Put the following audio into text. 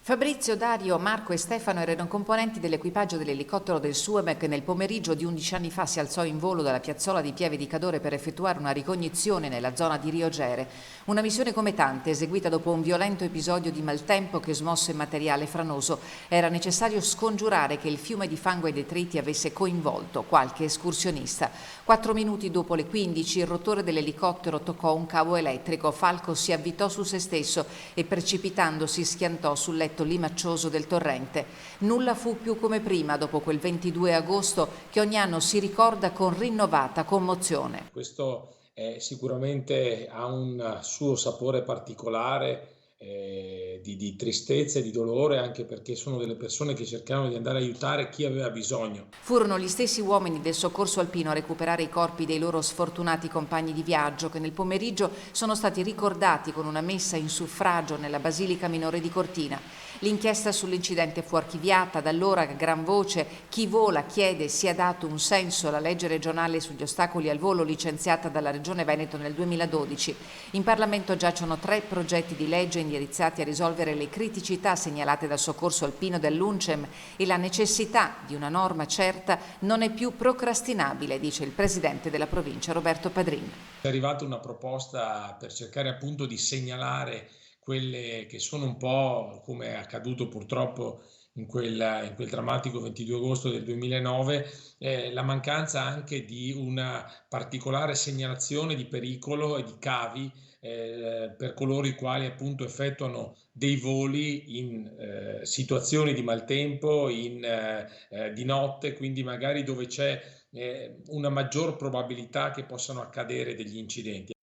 Fabrizio, Dario, Marco e Stefano erano componenti dell'equipaggio dell'elicottero del Suebec che nel pomeriggio di 11 anni fa si alzò in volo dalla piazzola di Pieve di Cadore per effettuare una ricognizione nella zona di Rio Gere. Una missione come tante, eseguita dopo un violento episodio di maltempo che smosse materiale franoso. Era necessario scongiurare che il fiume di fango e detriti avesse coinvolto qualche escursionista. 4 minuti dopo le 15 il rotore dell'elicottero toccò un cavo elettrico. Falco si avvitò su se stesso e precipitandosi schiantò sul letto limaccioso del torrente. Nulla fu più come prima dopo quel 22 agosto che ogni anno si ricorda con rinnovata commozione. Questo sicuramente ha un suo sapore particolare, di tristezza e di dolore, anche perché sono delle persone che cercavano di andare a aiutare chi aveva bisogno. Furono gli stessi uomini del soccorso alpino a recuperare i corpi dei loro sfortunati compagni di viaggio che nel pomeriggio sono stati ricordati con una messa in suffragio nella Basilica Minore di Cortina. L'inchiesta sull'incidente fu archiviata, da allora a gran voce chi vola chiede sia dato un senso alla legge regionale sugli ostacoli al volo licenziata dalla Regione Veneto nel 2012. In Parlamento giacciono 3 progetti di legge indirizzati a risolvere le criticità segnalate dal soccorso alpino dell'UNCEM e la necessità di una norma certa non è più procrastinabile, dice il presidente della provincia Roberto Padrin. È arrivata una proposta per cercare appunto di segnalare quelle che sono un po', come è accaduto purtroppo in quel drammatico 22 agosto del 2009, la mancanza anche di una particolare segnalazione di pericolo e di cavi per coloro i quali appunto effettuano dei voli in situazioni di maltempo, di notte, quindi magari dove c'è una maggior probabilità che possano accadere degli incidenti.